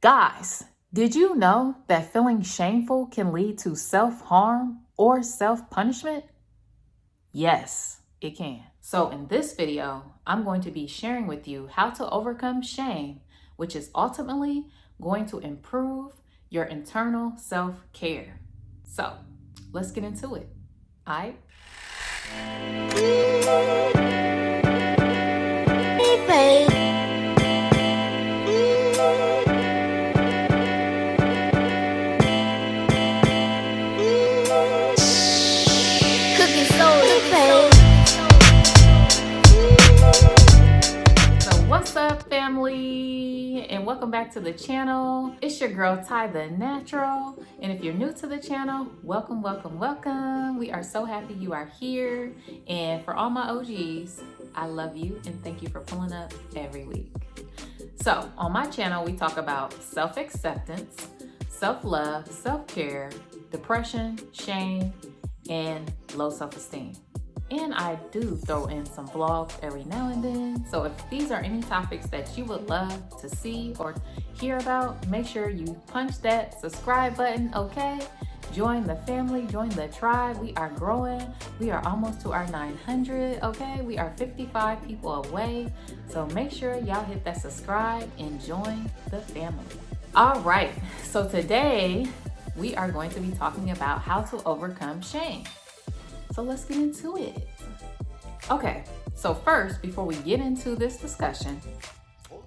Guys, did you know that feeling shameful can lead to self-harm or self-punishment? Yes, it can. So in this video, I'm going to be sharing with you how to overcome shame, which is ultimately going to improve your internal self-care. So let's get into it. All right? What's up, family, and welcome back to the channel. It's your girl Ty the Natural, and if you're new to the channel, welcome. We are so happy you are here, and for all my OGs, I love you and thank you for pulling up every week. So on my channel, we talk about self-acceptance, self-love, self-care, depression, shame, and low self-esteem. And I do throw in some vlogs every now and then. So if these are any topics that you would love to see or hear about, make sure you punch that subscribe button, okay? Join the family, join the tribe. We are growing. We are almost to our 900, okay? We are 55 people away. So make sure y'all hit that subscribe and join the family. All right, so today we are going to be talking about how to overcome shame. So let's get into it. Okay, so first, before we get into this discussion,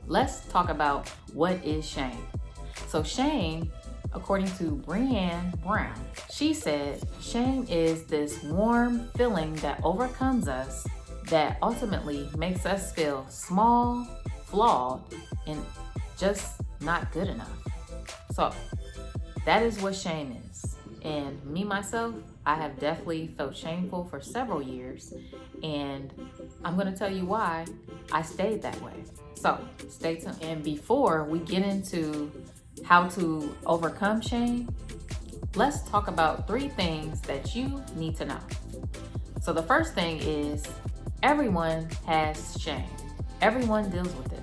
let's talk about what is shame. So shame, according to Brené Brown, she said, shame is this warm feeling that overcomes us that ultimately makes us feel small, flawed, and just not good enough. So that is what shame is. And me, myself, I have definitely felt shameful for several years, and I'm gonna tell you why I stayed that way. So stay tuned. And before we get into how to overcome shame, let's talk about 3 things that you need to know. So the first thing is everyone has shame. Everyone deals with it.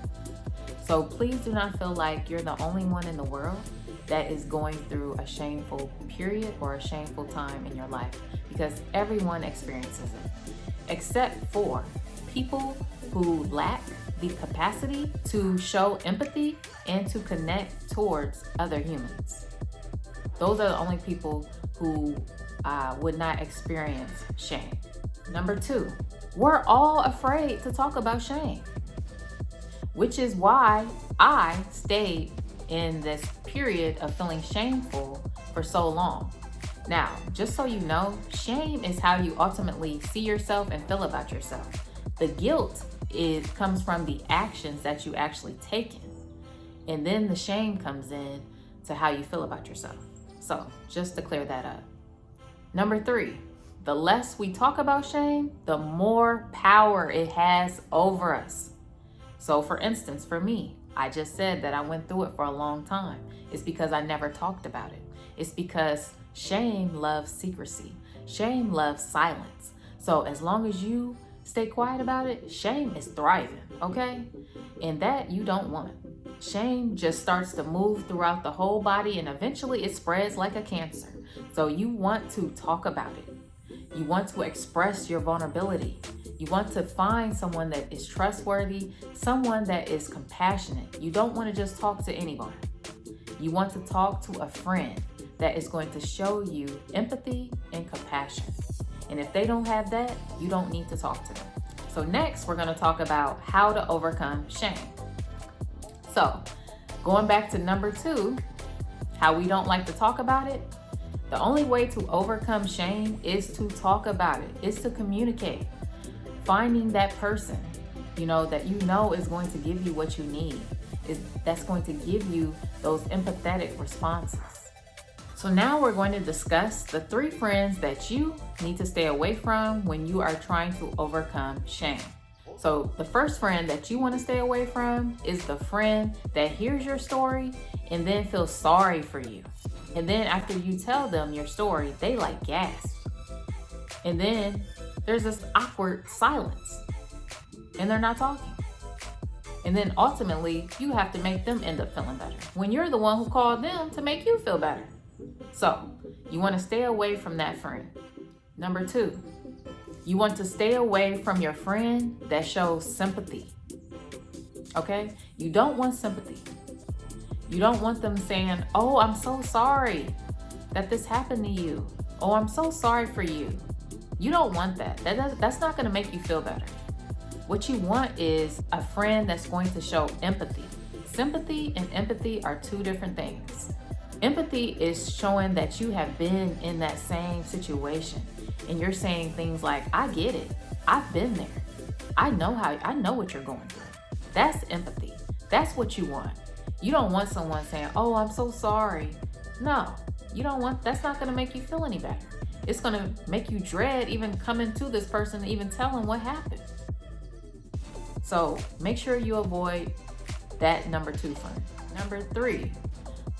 So please do not feel like you're the only one in the world that is going through a shameful period or a shameful time in your life, because everyone experiences it, except for people who lack the capacity to show empathy and to connect towards other humans. Those are the only people who would not experience shame. Number 2, we're all afraid to talk about shame, which is why I stayed in this period of feeling shameful for so long. Now, just so you know, shame is how you ultimately see yourself and feel about yourself. The guilt comes from the actions that you actually taken. And then the shame comes in to how you feel about yourself. So just to clear that up. Number 3, the less we talk about shame, the more power it has over us. So for instance, for me, I just said that I went through it for a long time. It's because I never talked about it. It's because shame loves secrecy. Shame loves silence. So as long as you stay quiet about it, shame is thriving, okay? And that you don't want. Shame just starts to move throughout the whole body, and eventually it spreads like a cancer. So you want to talk about it. You want to express your vulnerability. You want to find someone that is trustworthy, someone that is compassionate. You don't want to just talk to anyone. You want to talk to a friend that is going to show you empathy and compassion. And if they don't have that, you don't need to talk to them. So next, we're going to talk about how to overcome shame. So going back to number 2, how we don't like to talk about it. The only way to overcome shame is to talk about it, is to communicate. Finding that person, that is going to give you what you need, that's going to give you those empathetic responses. So now we're going to discuss the 3 friends that you need to stay away from when you are trying to overcome shame. So the first friend that you want to stay away from is the friend that hears your story and then feels sorry for you. And then after you tell them your story, they gasp. And then there's this awkward silence and they're not talking. And then ultimately, you have to make them end up feeling better when you're the one who called them to make you feel better. So you want to stay away from that friend. Number 2, you want to stay away from your friend that shows sympathy. Okay? You don't want sympathy. You don't want them saying, oh, I'm so sorry that this happened to you. Oh, I'm so sorry for you. You don't want that. That's not going to make you feel better. What you want is a friend that's going to show empathy. Sympathy and empathy are 2 different things. Empathy is showing that you have been in that same situation and you're saying things like, I get it. I've been there. I know what you're going through. That's empathy. That's what you want. You don't want someone saying, oh, I'm so sorry. No, you don't want, that's not going to make you feel any better. It's going to make you dread even coming to this person and even telling what happened. So make sure you avoid that number 2 friend. Number 3,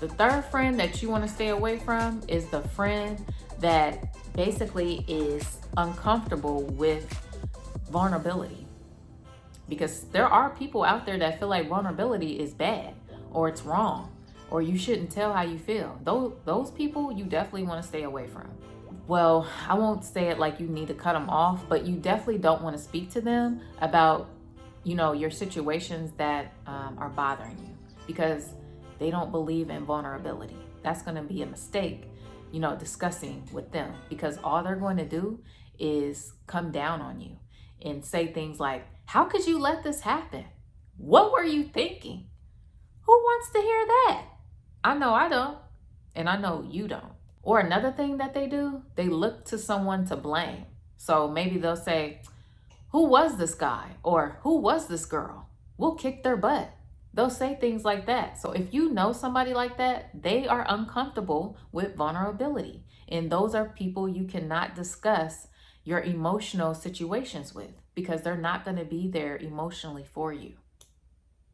the third friend that you want to stay away from is the friend that basically is uncomfortable with vulnerability. Because there are people out there that feel like vulnerability is bad or it's wrong or you shouldn't tell how you feel. Those people you definitely want to stay away from. Well, I won't say it like you need to cut them off, but you definitely don't want to speak to them about, your situations that are bothering you because they don't believe in vulnerability. That's going to be a mistake, discussing with them because all they're going to do is come down on you and say things like, how could you let this happen? What were you thinking? Who wants to hear that? I know I don't, and I know you don't. Or another thing that they do, they look to someone to blame. So maybe they'll say, who was this guy? Or who was this girl? We'll kick their butt. They'll say things like that. So if you know somebody like that, they are uncomfortable with vulnerability. And those are people you cannot discuss your emotional situations with because they're not going to be there emotionally for you.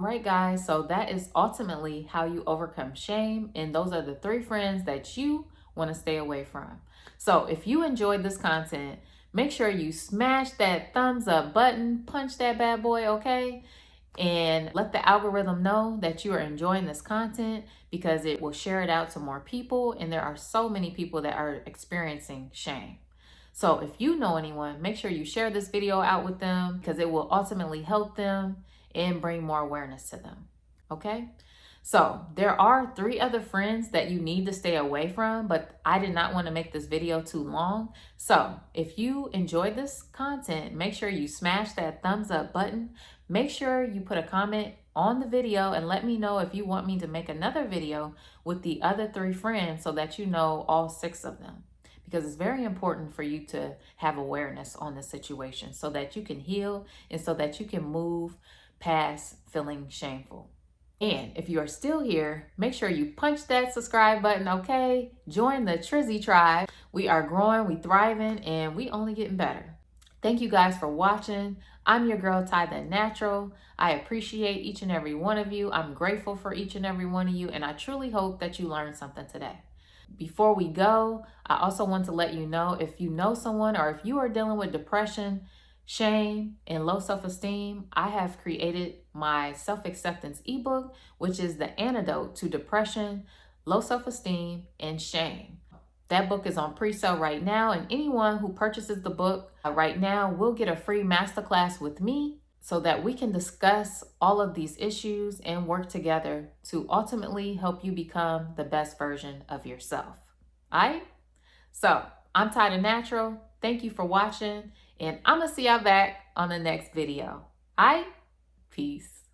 All right, guys, so that is ultimately how you overcome shame. And those are the 3 friends that you want to stay away from. So if you enjoyed this content, make sure you smash that thumbs up button, punch that bad boy, okay? And let the algorithm know that you are enjoying this content because it will share it out to more people. And there are so many people that are experiencing shame. So if you know anyone, make sure you share this video out with them because it will ultimately help them and bring more awareness to them, okay? So there are 3 other friends that you need to stay away from, but I did not want to make this video too long. So if you enjoyed this content, make sure you smash that thumbs up button. Make sure you put a comment on the video and let me know if you want me to make another video with the other 3 friends so that you know all 6 of them. Because it's very important for you to have awareness on this situation so that you can heal and so that you can move past feeling shameful. And if you are still here, make sure you punch that subscribe button, okay? Join the Trizzy tribe. We are growing, we thriving, and we only getting better. Thank you guys for watching. I'm your girl, Ty the Natural. I appreciate each and every one of you. I'm grateful for each and every one of you, and I truly hope that you learned something today. Before we go, I also want to let you know if you know someone or if you are dealing with depression, shame, and low self-esteem, I have created my self-acceptance ebook, which is the antidote to depression, low self-esteem, and shame. That book is on pre-sale right now, and anyone who purchases the book right now will get a free masterclass with me so that we can discuss all of these issues and work together to ultimately help you become the best version of yourself. All right? So I'm Ty the Natural. Thank you for watching, and I'm gonna see y'all back on the next video. All right? Peace.